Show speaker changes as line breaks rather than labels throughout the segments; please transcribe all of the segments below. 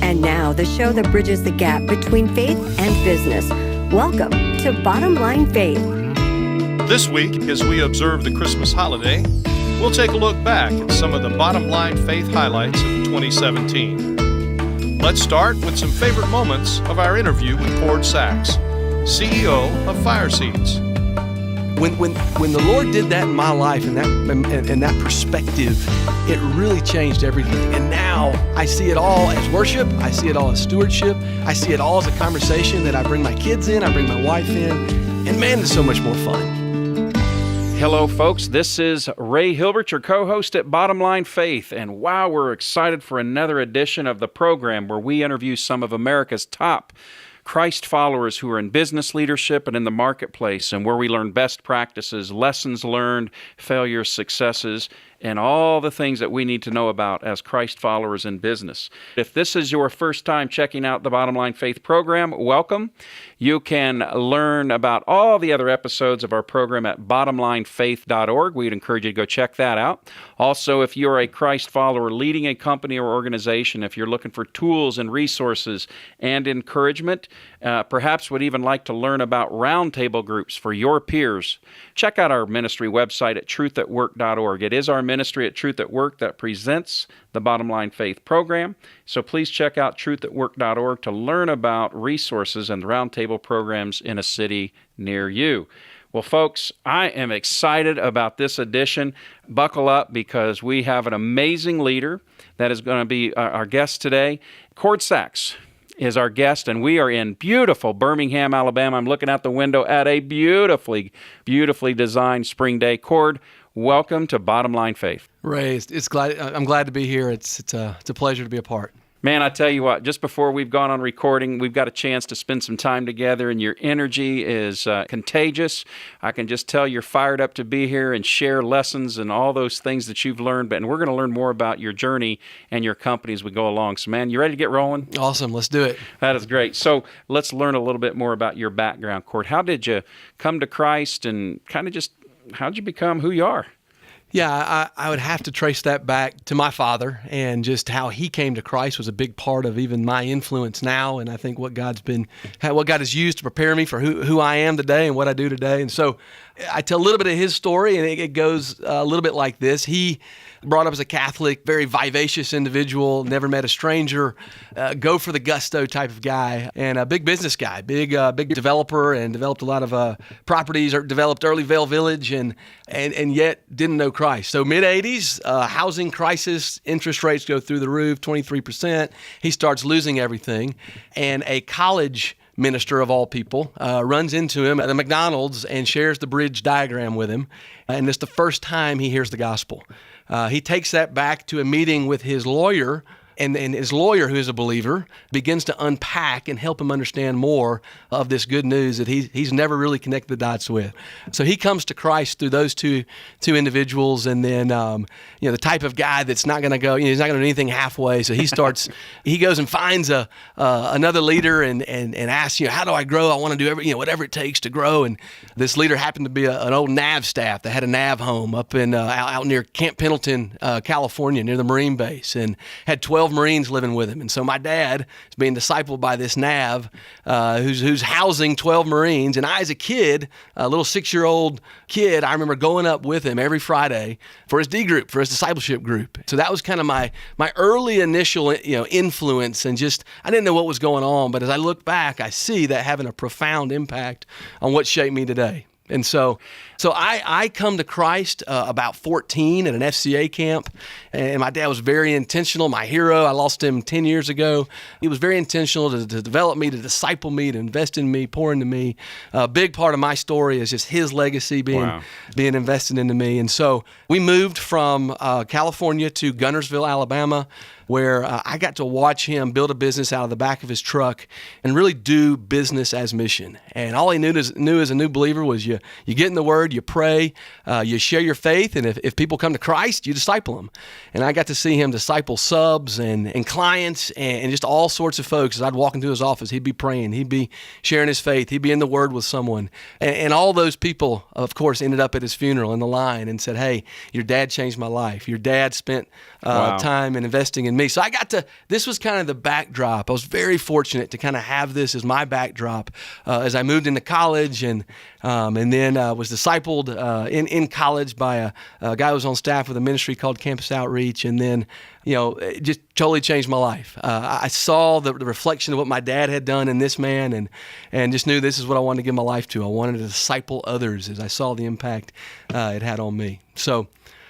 And now, the show that bridges the gap between faith and business. Welcome to Bottom Line Faith.
This week, as we observe the Christmas holiday, we'll take a look back at some of the Bottom Line Faith highlights of 2017. Let's start with some favorite moments of our interview with Cord Sachs, CEO of Fire Seeds.
When the Lord did that in my life and that perspective, it really changed everything. And now I see it all as worship. I see it all as stewardship. I see it all as a conversation that I bring my kids in, I bring my wife in, and man, it's so much more fun.
Hello, folks. This is Ray Hilbert, your co-host at Bottom Line Faith. And wow, we're excited for another edition of the program where we interview some of America's top Christ followers who are in business leadership and in the marketplace, and where we learn best practices, lessons learned, failures, successes, and all the things that we need to know about as Christ followers in business. If this is your first time checking out the Bottom Line Faith program, welcome. You can learn about all the other episodes of our program at bottomlinefaith.org. We'd encourage you to go check that out. Also, if you're a Christ follower leading a company or organization, if you're looking for tools and resources and encouragement, perhaps would even like to learn about roundtable groups for your peers, check out our ministry website at truthatwork.org. It is our ministry at Truth at Work that presents the Bottom Line Faith program. So please check out truthatwork.org to learn about resources and the roundtable programs in a city near you. Well, folks, I am excited about this edition. Buckle up, because we have an amazing leader that is going to be our guest today. Cord Sachs is our guest, and we are in beautiful Birmingham, Alabama. I'm looking out the window at a beautifully designed spring day. Cord, welcome to Bottom Line Faith.
Ray, I'm glad to be here. It's a pleasure to be a part.
Man, I tell you what, just before we've gone on recording, we've got a chance to spend some time together, and your energy is contagious. I can just tell you're fired up to be here and share lessons and all those things that you've learned. And we're going to learn more about your journey and your company as we go along. So, man, you ready to get rolling?
Awesome. Let's do it.
That is great. So let's learn a little bit more about your background, Cord. How did you come to Christ, and kind of just how did you become who you are?
Yeah, I would have to trace that back to my father, and just how he came to Christ was a big part of even my influence now. And I think what God has used to prepare me for who I am today and what I do today. And so I tell a little bit of his story, and it goes a little bit like this. He brought up as a Catholic, very vivacious individual, never met a stranger, go for the gusto type of guy, and a big business guy, big developer, and developed a lot of properties, or developed early Vale Village, and yet didn't know Christ. So mid-'80s, housing crisis, interest rates go through the roof, 23%. He starts losing everything, and a college minister of all people runs into him at a McDonald's and shares the bridge diagram with him. And it's the first time he hears the gospel. He takes that back to a meeting with his lawyer, and his lawyer, who is a believer, begins to unpack and help him understand more of this good news that he's never really connected the dots with. So he comes to Christ through those two individuals, and then the type of guy that's not going to go, he's not going to do anything halfway. So he goes and finds another leader and asks, how do I grow? I want to do whatever it takes to grow. And this leader happened to be an old NAV staff that had a NAV home up in out near Camp Pendleton, California, near the Marine base, and had 12 Marines living with him. And so my dad is being discipled by this NAV who's housing 12 Marines. And I, as a kid, a little 6-year-old kid, I remember going up with him every Friday for his D group, for his discipleship group. So that was kind of my early initial influence, and just I didn't know what was going on, but as I look back, I see that having a profound impact on what shaped me today. And so I come to Christ about 14 at an FCA camp, and my dad was very intentional, my hero. I lost him 10 years ago. He was very intentional to develop me, to disciple me, to invest in me, pour into me. A big part of my story is just his legacy being invested into me. And so we moved from California to Gunnersville, Alabama, where I got to watch him build a business out of the back of his truck and really do business as mission. And all he knew as a new believer was you get in the Word, you pray, you share your faith, and if people come to Christ, you disciple them. And I got to see him disciple subs and clients and just all sorts of folks. As I'd walk into his office, he'd be praying, he'd be sharing his faith, he'd be in the Word with someone. And all those people, of course, ended up at his funeral in the line and said, "Hey, your dad changed my life. Your dad spent time and investing in me. So this was kind of the backdrop. I was very fortunate to kind of have this as my backdrop as I moved into college and then was discipled in college by a guy who was on staff with a ministry called Campus Outreach. And then, it just totally changed my life. I saw the reflection of what my dad had done in this man and just knew this is what I wanted to give my life to. I wanted to disciple others as I saw the impact it had on me. So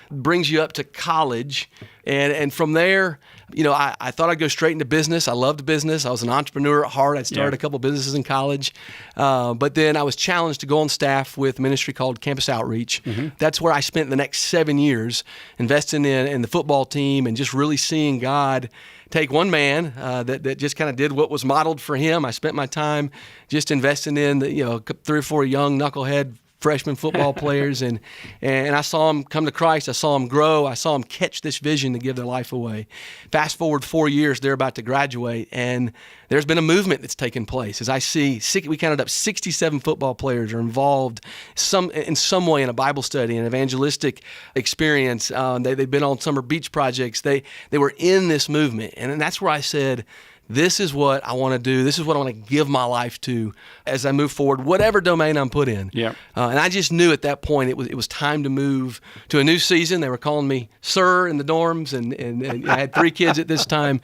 brings you up to college. And from there, I thought I'd go straight into business. I loved business. I was an entrepreneur at heart. I'd started a couple businesses in college. But then I was challenged to go on staff with a ministry called Campus Outreach. Mm-hmm. That's where I spent the next 7 years investing in the football team and just really seeing God take one man that just kind of did what was modeled for him. I spent my time just investing in 3 or 4 young knucklehead freshman football players, and I saw them come to Christ. I saw them grow. I saw them catch this vision to give their life away. Fast forward 4 years, they're about to graduate, and there's been a movement that's taken place. As I see, we counted up 67 football players are involved in some way in a Bible study, an evangelistic experience. They've been on summer beach projects. They were in this movement, and that's where I said, this is what I want to do. This is what I want to give my life to as I move forward, whatever domain I'm put in. Yeah. And I just knew at that point it was time to move to a new season. They were calling me sir in the dorms, and I had 3 kids at this time.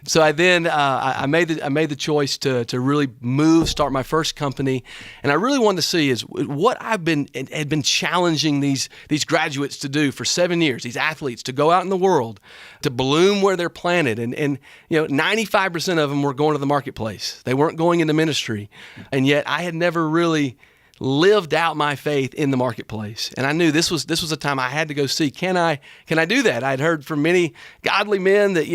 So I made the choice to really start my first company, and I really wanted to see is what had been challenging these graduates to do for 7 years. These athletes to go out in the world, to bloom where they're planted, and 95% of them were going to the marketplace. They weren't going into ministry. And yet I had never really lived out my faith in the marketplace. And I knew this was a time I had to go see, can I do that? I'd heard from many godly men that,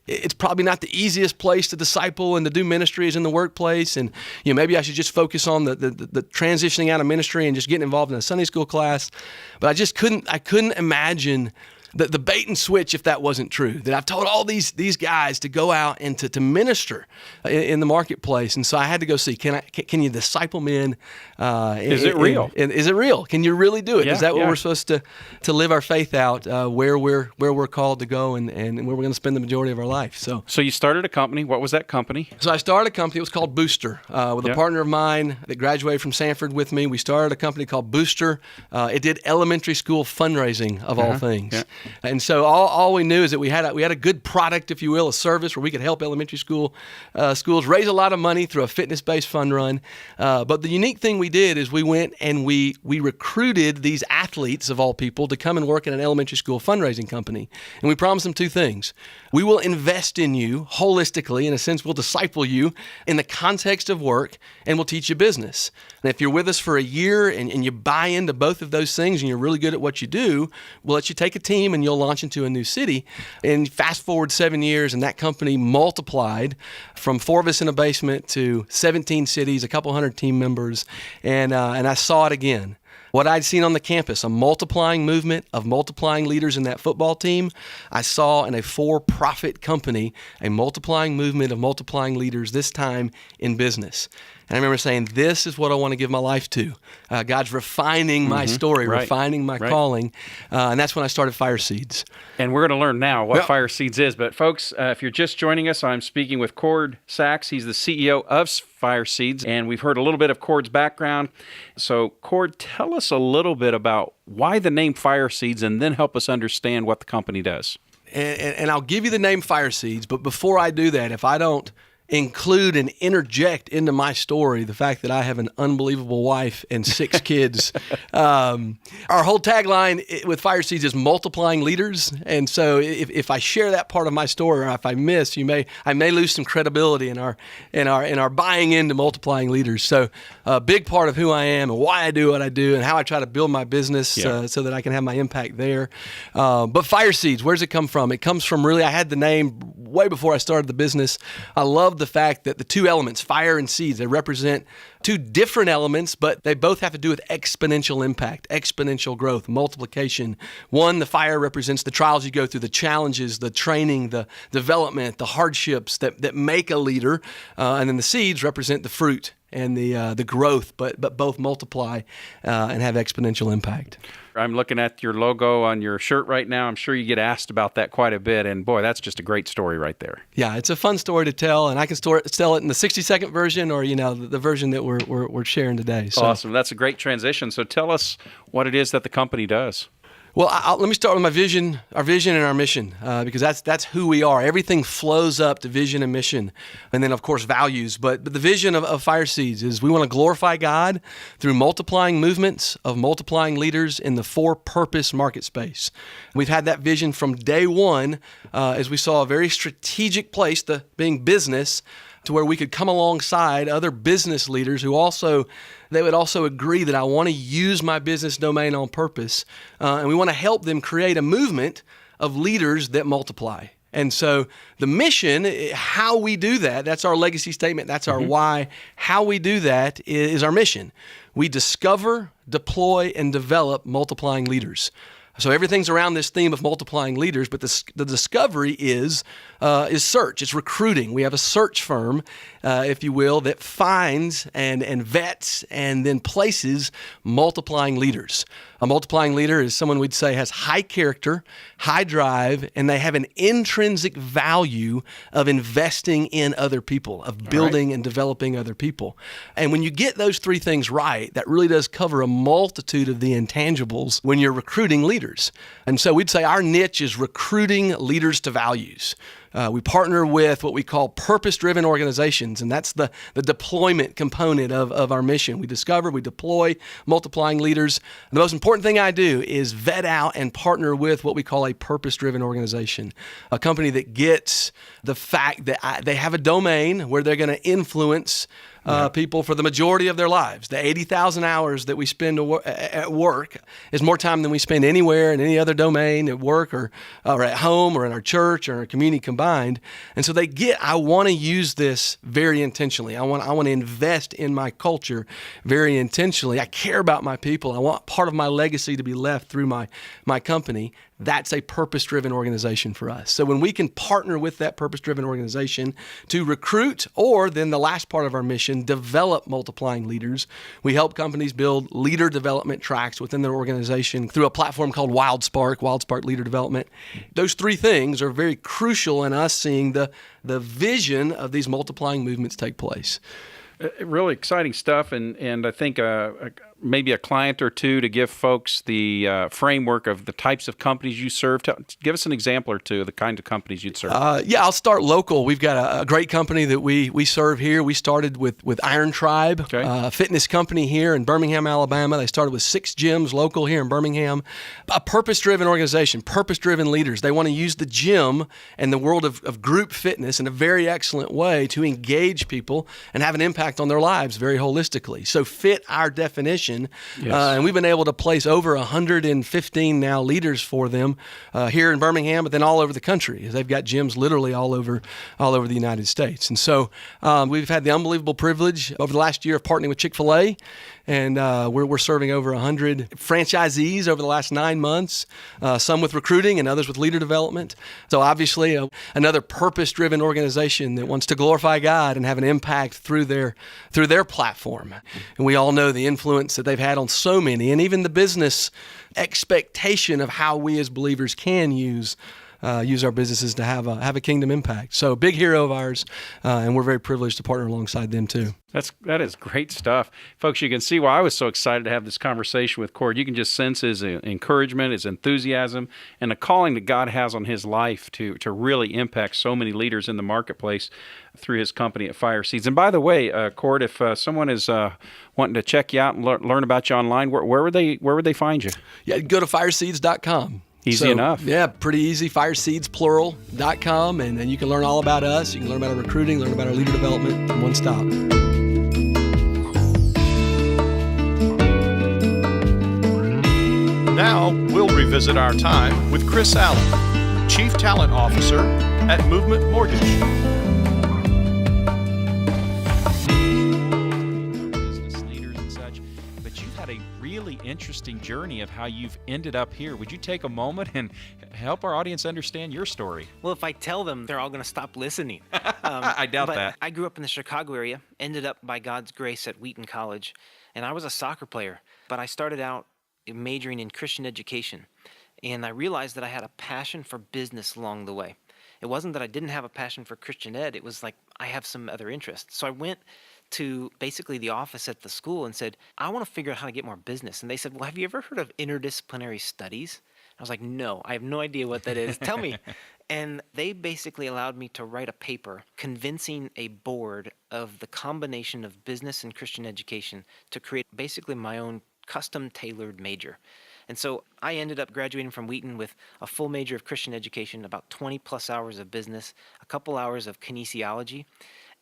it's probably not the easiest place to disciple and to do ministry is in the workplace. And, maybe I should just focus on the transitioning out of ministry and just getting involved in a Sunday school class. But I couldn't imagine the bait and switch if that wasn't true, that I've told all these guys to go out and to minister in the marketplace. And so I had to go see, can you disciple men?
Is it real?
Is it real? Can you really do it? Is that what we're supposed to live our faith out, where we're called to go and where we're going to spend the majority of our life? So
you started a company. What was that company?
So I started a company. It was called Booster with a partner of mine that graduated from Sanford with me. We started a company called Booster. It did elementary school fundraising of all things. Yeah. And so all we knew is that we had a good product, if you will, a service where we could help elementary schools raise a lot of money through a fitness-based fund run. But the unique thing we did is we went and we recruited these athletes, of all people, to come and work in an elementary school fundraising company. And we promised them 2 things. We will invest in you holistically. In a sense, we'll disciple you in the context of work, and we'll teach you business. And if you're with us for a year and you buy into both of those things and you're really good at what you do, we'll let you take a team and you'll launch into a new city. And fast forward 7 years, and that company multiplied from 4 of us in a basement to 17 cities, a couple hundred team members, and I saw it again. What I'd seen on the campus, a multiplying movement of multiplying leaders in that football team, I saw in a for-profit company a multiplying movement of multiplying leaders, this time in business. And I remember saying, this is what I want to give my life to. God's refining my story, refining my calling. And that's when I started Fire Seeds.
And we're going to learn now what Fire Seeds is. But folks, if you're just joining us, I'm speaking with Cord Sachs. He's the CEO of Fire Seeds. And we've heard a little bit of Cord's background. So Cord, tell us a little bit about why the name Fire Seeds, and then help us understand what the company does.
And I'll give you the name Fire Seeds. But before I do that, if I don't include and interject into my story the fact that I have an unbelievable wife and 6 kids. Our whole tagline with Fire Seeds is multiplying leaders. And so if I share that part of my story, or if I miss, I may lose some credibility in our buying into multiplying leaders. So a big part of who I am and why I do what I do and how I try to build my business so that I can have my impact there. But Fire Seeds, where does it come from? It comes from I had the name way before I started the business. I love the fact that the 2 elements, fire and seeds, they represent 2 different elements, but they both have to do with exponential impact, exponential growth, multiplication. One, the fire represents the trials you go through, the challenges, the training, the development, the hardships that make a leader. And then the seeds represent the fruit and the growth, but both multiply and have exponential impact.
I'm looking at your logo on your shirt right now. I'm sure you get asked about that quite a bit, and boy, that's just a great story right there.
Yeah, it's a fun story to tell, and I can tell it in the 60-second version or the version that we're sharing today. So.
Awesome. That's a great transition. So tell us what it is that the company does.
Well, let me start with our vision and our mission, because that's who we are. Everything flows up to vision and mission, and then, of course, values. But the vision of Fire Seeds is we want to glorify God through multiplying movements of multiplying leaders in the for-purpose market space. We've had that vision from day one, as we saw a very strategic place, being business, to where we could come alongside other business leaders who they would also agree that I want to use my business domain on purpose, and we want to help them create a movement of leaders that multiply. And so the mission, how we do that, that's our legacy statement, that's our why. How we do that is our mission. We discover, deploy, and develop multiplying leaders. So everything's around this theme of multiplying leaders, but the discovery is search. It's recruiting. We have a search firm, if you will, that finds and vets and then places multiplying leaders. A multiplying leader is someone we'd say has high character, high drive, and they have an intrinsic value of investing in other people, of building and developing other people. And when you get those three things right, that really does cover a multitude of the intangibles when you're recruiting leaders. And so we'd say our niche is recruiting leaders to values. We partner with what we call purpose-driven organizations, and that's the deployment component of our mission. We discover, we deploy multiplying leaders. The most important thing I do is vet out and partner with what we call a purpose-driven organization, a company that gets the fact that they have a domain where they're going to influence people for the majority of their lives. The 80,000 hours that we spend at work is more time than we spend anywhere in any other domain, at work or at home or in our church or our community combined. And so I want to use this very intentionally. I want to invest in my culture very intentionally. I care about my people. I want part of my legacy to be left through my company. That's a purpose-driven organization for us. So when we can partner with that purpose-driven organization to recruit, or then the last part of our mission, develop multiplying leaders, we help companies build leader development tracks within their organization through a platform called WildSpark Leader Development. Those three things are very crucial in us seeing the vision of these multiplying movements take place.
Really exciting stuff, and I think maybe a client or two to give folks the framework of the types of companies you serve. Give us an example or two of the kind of companies you'd serve.
I'll start local. We've got a great company that we serve here. We started with Iron Tribe, a fitness company here in Birmingham, Alabama. They started with 6 gyms local here in Birmingham. A purpose-driven organization, purpose-driven leaders. They want to use the gym and the world of group fitness in a very excellent way to engage people and have an impact on their lives very holistically. So fit our definition. And we've been able to place over 115 now leaders for them here in Birmingham, but then all over the country. They've got gyms literally all over the United States. And so we've had the unbelievable privilege over the last year of partnering with Chick-fil-A, and we're serving over 100 franchisees over the last 9 months, some with recruiting and others with leader development. So obviously another purpose-driven organization that wants to glorify God and have an impact through their platform. And we all know the influence that they've had on so many, and even the business expectation of how we as believers can use our businesses to have a kingdom impact. So big hero of ours, and we're very privileged to partner alongside them too.
That is great stuff. Folks, you can see why I was so excited to have this conversation with Cord. You can just sense his encouragement, his enthusiasm, and the calling that God has on his life to really impact so many leaders in the marketplace through his company at Fire Seeds. And by the way, Cord, if someone is wanting to check you out and learn about you online, where would they find you?
Yeah, go to fireseeds.com.
Easy enough.
Yeah, pretty easy. Fireseedsplural.com, and you can learn all about us. You can learn about our recruiting, learn about our leader development in one stop.
Now, we'll revisit our time with Chris Allen, Chief Talent Officer at Movement Mortgage.
Business leaders and such, but you've had a really interesting journey of how you've ended up here. Would you take a moment and help our audience understand your story?
Well, if I tell them, they're all going to stop listening.
I doubt
but
that.
I grew up in the Chicago area, ended up by God's grace at Wheaton College, and I was a soccer player. But I started out majoring in Christian education, and I realized that I had a passion for business along the way. It wasn't that I didn't have a passion for Christian ed. It was like I have some other interests. So I went to basically the office at the school and said, I want to figure out how to get more business. And they said, well, have you ever heard of interdisciplinary studies? I was like, no, I have no idea what that is. Tell me. And they basically allowed me to write a paper convincing a board of the combination of business and Christian education to create basically my own custom tailored major. And so I ended up graduating from Wheaton with a full major of Christian education, about 20 plus hours of business, a couple hours of kinesiology.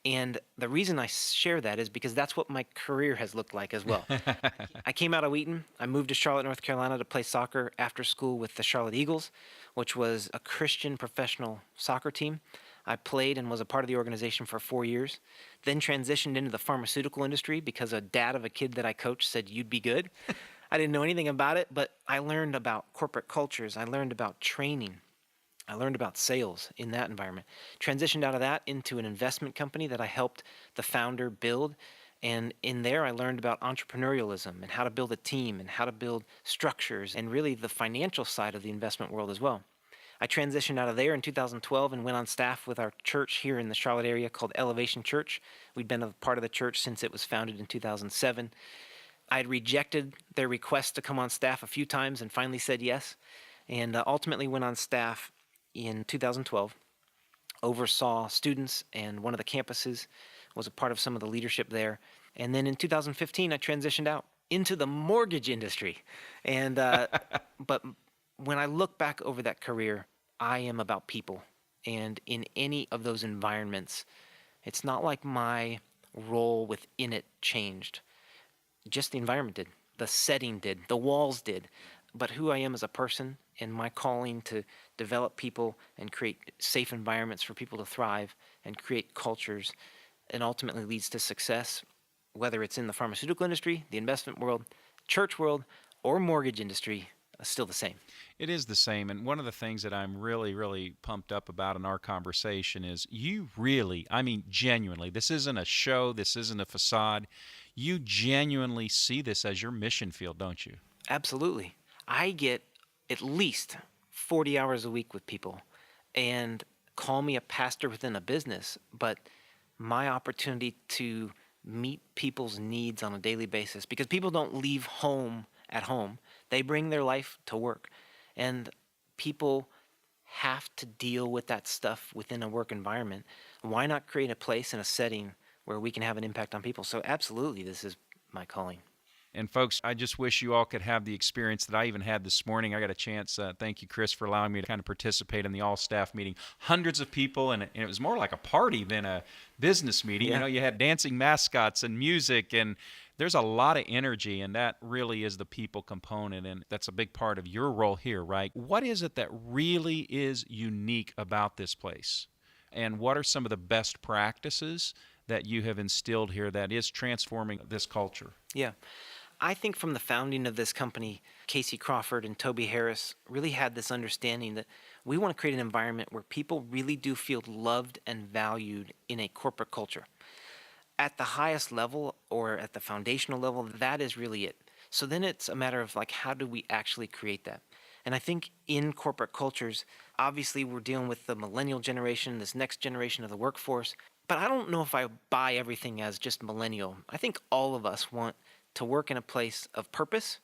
And the reason I share that is because that's what my career has looked like as well. I came out of Wheaton. I moved to Charlotte, North Carolina to play soccer after school with the Charlotte Eagles, which was a Christian professional soccer team. I played and was a part of the organization for 4 years, then transitioned into the pharmaceutical industry because a dad of a kid that I coached said, you'd be good. I didn't know anything about it, but I learned about corporate cultures. I learned about training. I learned about sales in that environment. Transitioned out of that into an investment company that I helped the founder build. And in there, I learned about entrepreneurialism and how to build a team and how to build structures and really the financial side of the investment world as well. I transitioned out of there in 2012 and went on staff with our church here in the Charlotte area called Elevation Church. We'd been a part of the church since it was founded in 2007. I had rejected their request to come on staff a few times and finally said yes, and ultimately went on staff in 2012, oversaw students and one of the campuses, was a part of some of the leadership there. And then in 2015, I transitioned out into the mortgage industry. And but when I look back over that career, I am about people. And in any of those environments, it's not like my role within it changed. Just the environment did. The setting did. The walls did. But who I am as a person and my calling to develop people and create safe environments for people to thrive and create cultures and ultimately leads to success, whether it's in the pharmaceutical industry, the investment world, church world, or mortgage industry, still the same.
It is the same. And one of the things that I'm really, really pumped up about in our conversation is you really, I mean, genuinely, this isn't a show, this isn't a facade. You genuinely see this as your mission field, don't you?
Absolutely. I get at least 40 hours a week with people, and call me a pastor within a business, but my opportunity to meet people's needs on a daily basis, because people don't leave home at home. They bring their life to work, and people have to deal with that stuff within a work environment. Why not create a place and a setting where we can have an impact on people? So absolutely, this is my calling.
And folks, I just wish you all could have the experience that I even had this morning. I got a chance, thank you, Chris, for allowing me to kind of participate in the all-staff meeting. Hundreds of people, and it was more like a party than a business meeting.
Yeah.
You know, you had dancing mascots and music, and there's a lot of energy, and that really is the people component, and that's a big part of your role here, right? What is it that really is unique about this place? And what are some of the best practices that you have instilled here that is transforming this culture?
Yeah. I think from the founding of this company, Casey Crawford and Toby Harris really had this understanding that we want to create an environment where people really do feel loved and valued in a corporate culture. At the highest level or at the foundational level, that is really it. So then it's a matter of like, how do we actually create that? And I think in corporate cultures, obviously we're dealing with the millennial generation, this next generation of the workforce, but I don't know if I buy everything as just millennial. I think all of us want to work in a place of purpose.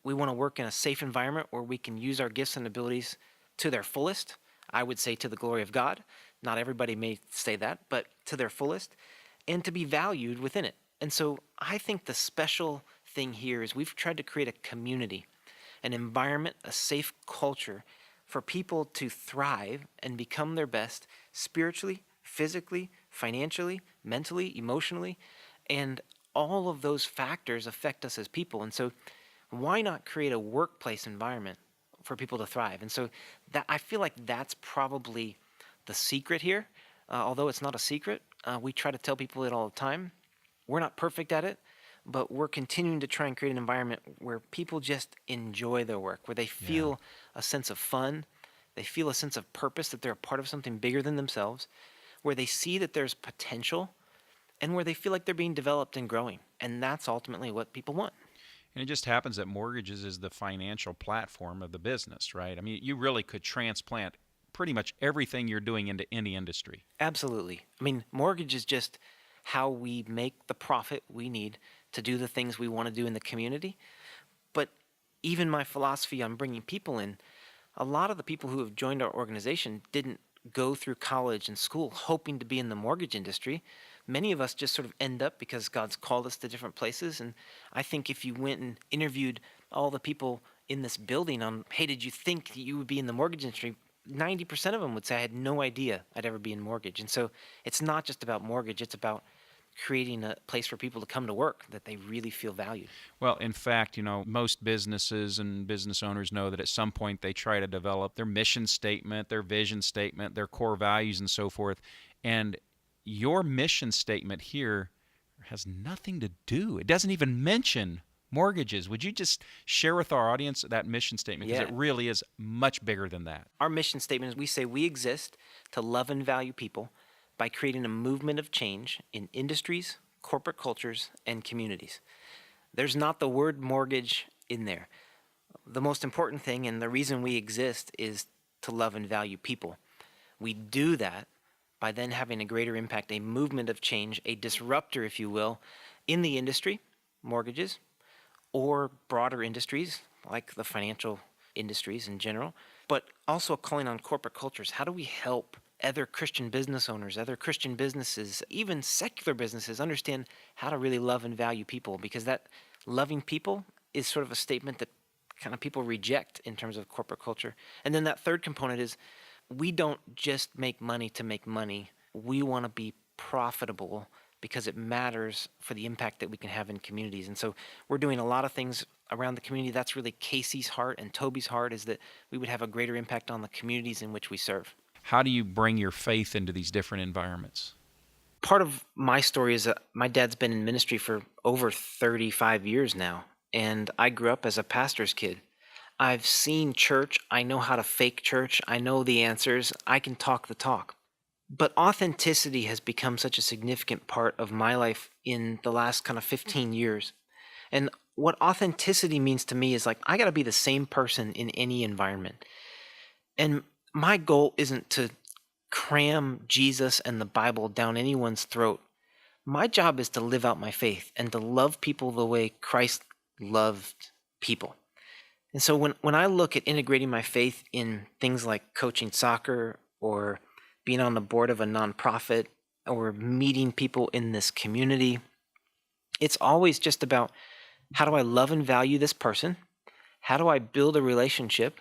We want to work in a safe environment where we can use our gifts and abilities to their fullest. I would say to the glory of God. Not everybody may say that, but to their fullest, and to be valued within it. And so I think the special thing here is we've tried to create a community, an environment, a safe culture for people to thrive and become their best spiritually, physically, financially, mentally, emotionally, and all of those factors affect us as people. And so why not create a workplace environment for people to thrive? And so that I feel like that's probably the secret here. Although it's not a secret, we try to tell people it all the time. We're not perfect at it, but we're continuing to try and create an environment where people just enjoy their work, where they feel a sense of fun, they feel a sense of purpose, that they're a part of something bigger than themselves, where they see that there's potential, and where they feel like they're being developed and growing. And that's ultimately what people want.
And it just happens that mortgages is the financial platform of the business, right? I mean, you really could transplant pretty much everything you're doing into any industry.
Absolutely. I mean, mortgage is just how we make the profit we need to do the things we want to do in the community. But even my philosophy on bringing people in, a lot of the people who have joined our organization didn't go through college and school hoping to be in the mortgage industry. Many of us just sort of end up because God's called us to different places. And I think if you went and interviewed all the people in this building on, hey, did you think that you would be in the mortgage industry? 90% of them would say, I had no idea I'd ever be in mortgage. And so it's not just about mortgage, it's about creating a place for people to come to work that they really feel valued.
Well, in fact, most businesses and business owners know that at some point they try to develop their mission statement, their vision statement, their core values, and so forth. And your mission statement here has nothing to do. It doesn't even mention mortgages. Would you just share with our audience that mission statement? Because it really is much bigger than that.
Our mission statement is we say we exist to love and value people by creating a movement of change in industries, corporate cultures, and communities. There's not the word mortgage in there. The most important thing and the reason we exist is to love and value people. We do that by then having a greater impact, a movement of change, a disruptor, if you will, in the industry, mortgages, or broader industries like the financial industries in general, but also calling on corporate cultures. How do we help other Christian business owners, other Christian businesses, even secular businesses understand how to really love and value people? Because that loving people is sort of a statement that kind of people reject in terms of corporate culture. And then that third component is we don't just make money to make money. We want to be profitable because it matters for the impact that we can have in communities. And so we're doing a lot of things around the community. That's really Casey's heart and Toby's heart, is that we would have a greater impact on the communities in which we serve.
How do you bring your faith into these different environments?
Part of my story is that my dad's been in ministry for over 35 years now, and I grew up as a pastor's kid. I've seen church. I know how to fake church. I know the answers. I can talk the talk. But authenticity has become such a significant part of my life in the last kind of 15 years. And what authenticity means to me is like, I got to be the same person in any environment. And my goal isn't to cram Jesus and the Bible down anyone's throat. My job is to live out my faith and to love people the way Christ loved people. And so when I look at integrating my faith in things like coaching soccer or being on the board of a nonprofit or meeting people in this community, it's always just about, how do I love and value this person? How do I build a relationship?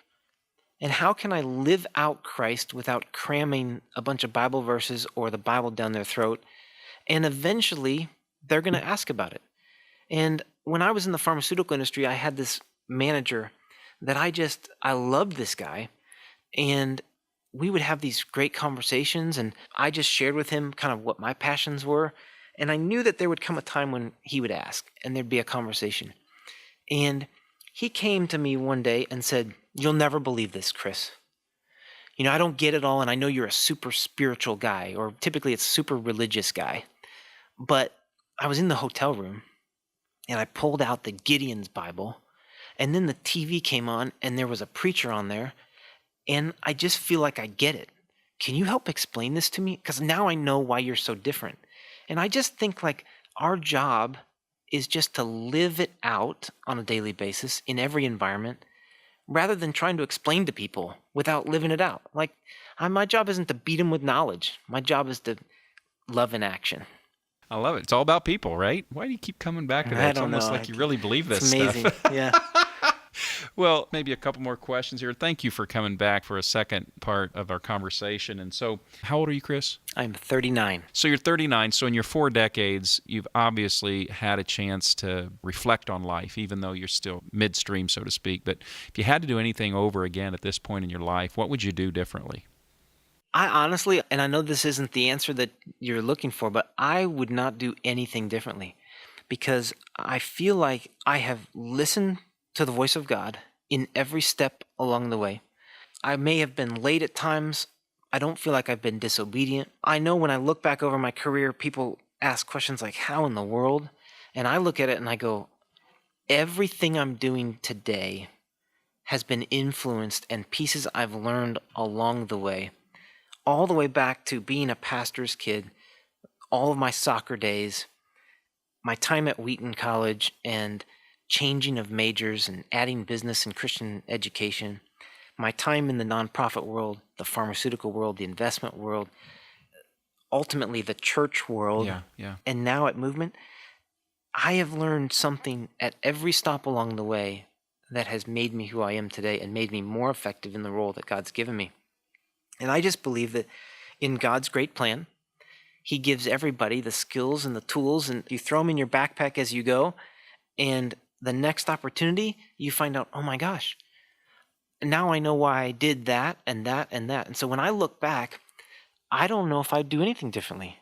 And how can I live out Christ without cramming a bunch of Bible verses or the Bible down their throat? And eventually, they're going to ask about it. And when I was in the pharmaceutical industry, I had this manager that I loved this guy. And we would have these great conversations, and I just shared with him kind of what my passions were. And I knew that there would come a time when he would ask, and there'd be a conversation. And he came to me one day and said, "You'll never believe this, Chris. I don't get it all, and I know you're a super spiritual guy, or typically it's super religious guy. But I was in the hotel room, and I pulled out the Gideon's Bible, and then the TV came on, and there was a preacher on there, and I just feel like I get it. Can you help explain this to me? Because now I know why you're so different." And I just think like our job is just to live it out on a daily basis in every environment, rather than trying to explain to people without living it out. Like, my job isn't to beat them with knowledge. My job is to love in action.
I love it. It's all about people, right? Why do you keep coming back to that? It's almost like you really believe this
stuff. It's amazing, yeah.
Well, maybe a couple more questions here. Thank you for coming back for a second part of our conversation. And so, how old are you, Chris?
I'm 39.
So you're 39. So in your 4 decades, you've obviously had a chance to reflect on life, even though you're still midstream, so to speak. But if you had to do anything over again at this point in your life, what would you do differently?
I honestly, and I know this isn't the answer that you're looking for, but I would not do anything differently. because I feel like I have listened to the voice of God in every step along the way. I may have been late at times. I don't feel like I've been disobedient. I know when I look back over my career, people ask questions like, how in the world? And I look at it and I go, everything I'm doing today has been influenced and pieces I've learned along the way, all the way back to being a pastor's kid, all of my soccer days, my time at Wheaton College and changing of majors and adding business and Christian education, my time in the nonprofit world, the pharmaceutical world, the investment world, ultimately the church world, and now at Movement, I have learned something at every stop along the way that has made me who I am today and made me more effective in the role that God's given me. And I just believe that in God's great plan, He gives everybody the skills and the tools, and you throw them in your backpack as you go, and the next opportunity, you find out, oh my gosh, now I know why I did that and that and that. And so when I look back, I don't know if I'd do anything differently.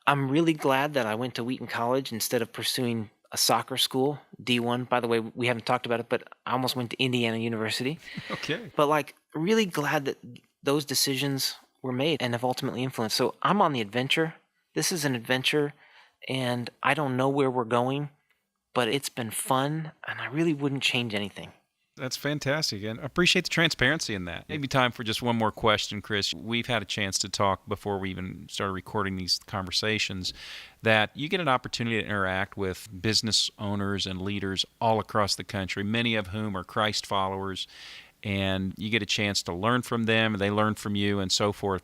I'm really glad that I went to Wheaton College instead of pursuing a soccer school, D1. By the way, we haven't talked about it, but I almost went to Indiana University.
Okay.
But really glad that those decisions were made and have ultimately influenced. So I'm on the adventure. This is an adventure, and I don't know where we're going, but it's been fun, and I really wouldn't change anything.
That's fantastic, and I appreciate the transparency in that. Maybe time for just one more question, Chris. We've had a chance to talk before we even started recording these conversations, that you get an opportunity to interact with business owners and leaders all across the country, many of whom are Christ followers, and you get a chance to learn from them, and they learn from you, and so forth.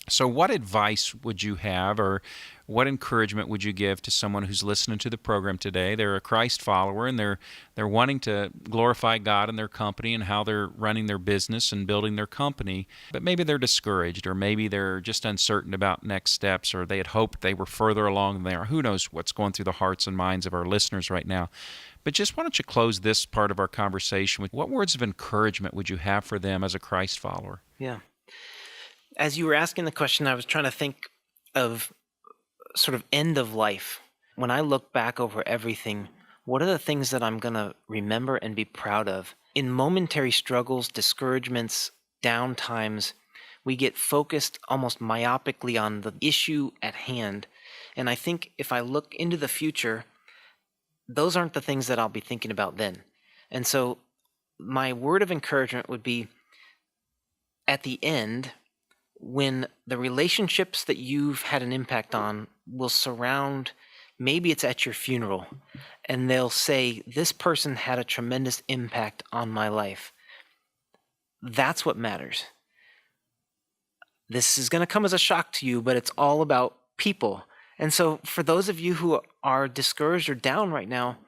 So what advice would you have, or what encouragement would you give to someone who's listening to the program today? They're a Christ follower, and they're wanting to glorify God in their company and how they're running their business and building their company, but maybe they're discouraged, or maybe they're just uncertain about next steps, or they had hoped they were further along than they are. Who knows what's going through the hearts and minds of our listeners right now. But just why don't you close this part of our conversation with what words of encouragement would you have for them as a Christ follower?
Yeah. As you were asking the question, I was trying to think of sort of end of life. When I look back over everything, what are the things that I'm going to remember and be proud of? In momentary struggles, discouragements, down times, we get focused almost myopically on the issue at hand. And I think if I look into the future, those aren't the things that I'll be thinking about then. And so my word of encouragement would be, at the end, when the relationships that you've had an impact on will surround, maybe it's at your funeral, and they'll say, this person had a tremendous impact on my life. That's what matters. This is going to come as a shock to you, but it's all about people. And so for those of you who are discouraged or down right now,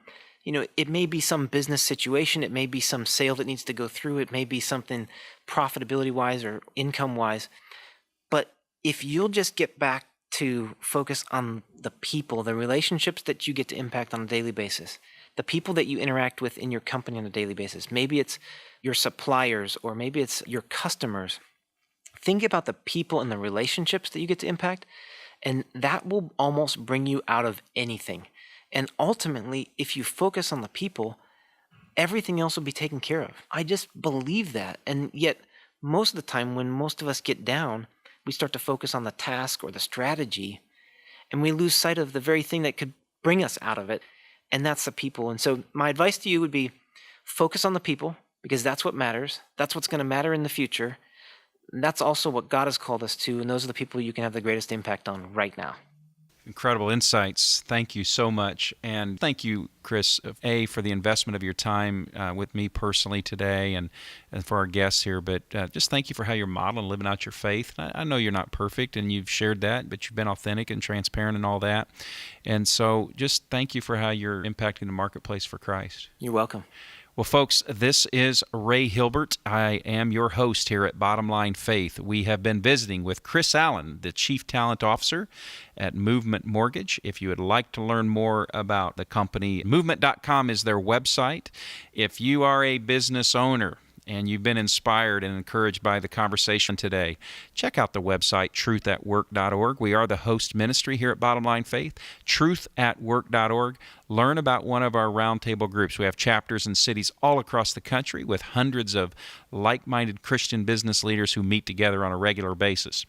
it may be some business situation, it may be some sale that needs to go through, it may be something profitability-wise or income-wise. But if you'll just get back to focus on the people, the relationships that you get to impact on a daily basis, the people that you interact with in your company on a daily basis, maybe it's your suppliers or maybe it's your customers. Think about the people and the relationships that you get to impact, and that will almost bring you out of anything. And ultimately, if you focus on the people, everything else will be taken care of. I just believe that. And yet, most of the time when most of us get down, we start to focus on the task or the strategy, and we lose sight of the very thing that could bring us out of it, and that's the people. And so my advice to you would be, focus on the people, because that's what matters. That's what's going to matter in the future. And that's also what God has called us to, and those are the people you can have the greatest impact on right now.
Incredible insights. Thank you so much. And thank you, Chris, for the investment of your time with me personally today and for our guests here. But just thank you for how you're modeling, living out your faith. I know you're not perfect, and you've shared that, but you've been authentic and transparent and all that. And so just thank you for how you're impacting the marketplace for Christ.
You're welcome.
Well, folks, this is Ray Hilbert. I am your host here at Bottom Line Faith. We have been visiting with Chris Allen, the Chief Talent Officer at Movement Mortgage. If you would like to learn more about the company, movement.com is their website. If you are a business owner and you've been inspired and encouraged by the conversation today, check out the website truthatwork.org. We are the host ministry here at Bottom Line Faith, truthatwork.org. Learn about one of our roundtable groups. We have chapters in cities all across the country with hundreds of like-minded Christian business leaders who meet together on a regular basis.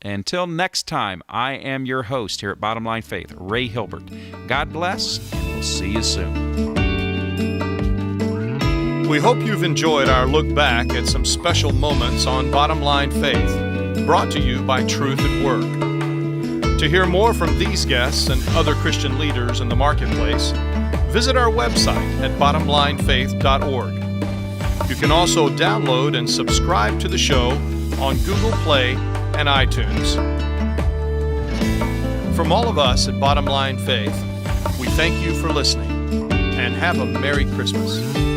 Until next time, I am your host here at Bottom Line Faith, Ray Hilbert. God bless, and we'll see you soon.
We hope you've enjoyed our look back at some special moments on Bottom Line Faith, brought to you by Truth at Work. To hear more from these guests and other Christian leaders in the marketplace, visit our website at bottomlinefaith.org. You can also download and subscribe to the show on Google Play and iTunes. From all of us at Bottom Line Faith, we thank you for listening and have a Merry Christmas.